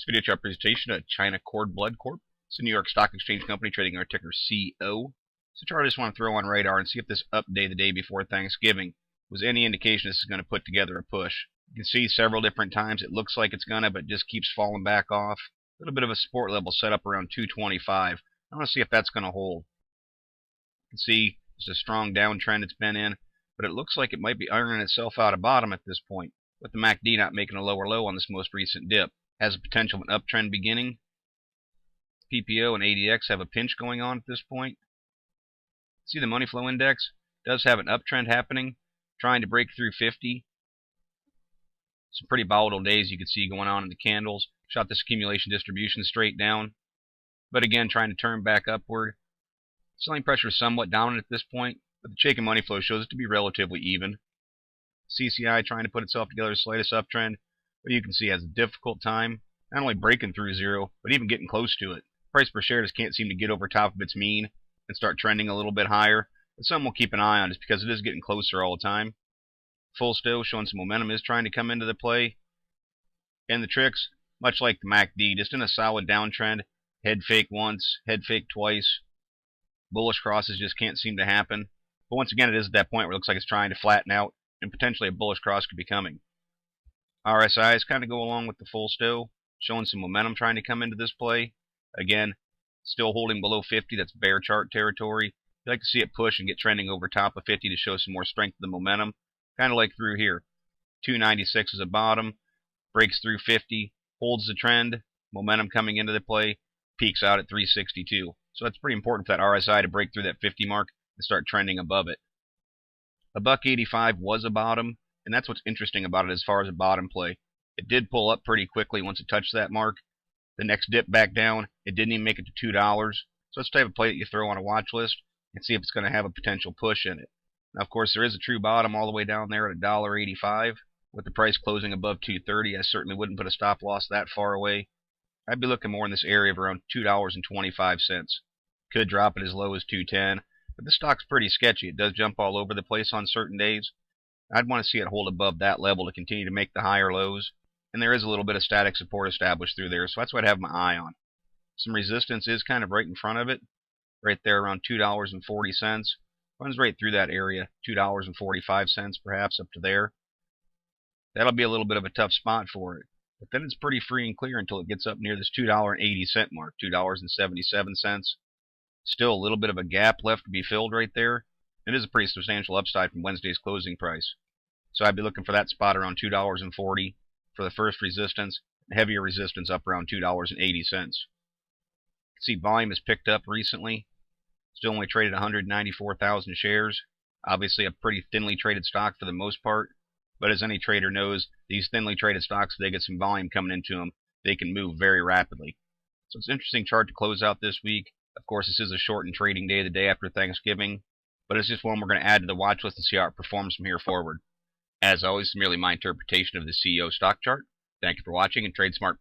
This video chart presentation of China Cord Blood Corp. It's a New York Stock Exchange company trading under ticker CO. It's a chart I just want to throw on radar and see if this up day the day before Thanksgiving was any indication this is going to put together a push. You can see several different times it looks like it's going to, but just keeps falling back off. A little bit of a support level set up around 225. I want to see if that's going to hold. You can see it's a strong downtrend it's been in, but it looks like it might be ironing itself out of bottom at this point, with the MACD not making a lower low on this most recent dip. Has a potential of an uptrend beginning. PPO and ADX have a pinch going on at this point. See the money flow index does have an uptrend happening, trying to break through 50. Some pretty volatile days you can see going on in the candles. Shot this accumulation distribution straight down, but again trying to turn back upward. Selling pressure is somewhat dominant at this point, but the shake and money flow shows it to be relatively even. CCI trying to put itself together the slightest uptrend, but you can see it has a difficult time not only breaking through zero, but even getting close to it. Price per share just can't seem to get over top of its mean and start trending a little bit higher. But something we'll keep an eye on just because it is getting closer all the time. Full still showing some momentum is trying to come into the play. And the tricks, much like the MACD, just in a solid downtrend. Head fake once, head fake twice. Bullish crosses just can't seem to happen. But once again, it is at that point where it looks like it's trying to flatten out, and potentially a bullish cross could be coming. RSIs kind of go along with the full still, showing some momentum trying to come into this play. Again, still holding below 50. That's bear chart territory. You like to see it push and get trending over top of 50 to show some more strength of the momentum. Kind of like through here. 296 is a bottom. Breaks through 50. Holds the trend. Momentum coming into the play. Peaks out at 362. So that's pretty important for that RSI to break through that 50 mark and start trending above it. $1.85 was a bottom, and that's what's interesting about it as far as a bottom play. It did pull up pretty quickly once it touched that mark. The next dip back down, it didn't even make it to $2. So it's the type of play that you throw on a watch list and see if it's going to have a potential push in it. Now, of course, there is a true bottom all the way down there at $1.85. With the price closing above $2.30, I certainly wouldn't put a stop loss that far away. I'd be looking more in this area of around $2.25. Could drop it as low as $2.10, but this stock's pretty sketchy. It does jump all over the place on certain days. I'd want to see it hold above that level to continue to make the higher lows. And there is a little bit of static support established through there, so that's what I'd have my eye on. Some resistance is kind of right in front of it, right there around $2.40. Runs right through that area, $2.45 perhaps up to there. That'll be a little bit of a tough spot for it. But then it's pretty free and clear until it gets up near this $2.80 mark, $2.77. Still a little bit of a gap left to be filled right there. It is a pretty substantial upside from Wednesday's closing price. So I'd be looking for that spot around $2.40 for the first resistance, heavier resistance up around $2.80. See, volume has picked up recently. Still only traded 194,000 shares. Obviously a pretty thinly traded stock for the most part. But as any trader knows, these thinly traded stocks, if they get some volume coming into them, they can move very rapidly. So it's an interesting chart to close out this week. Of course, this is a shortened trading day, the day after Thanksgiving. But it's just one we're going to add to the watch list and see how it performs from here forward. As always, it's merely my interpretation of the CEO stock chart. Thank you for watching and trade smart.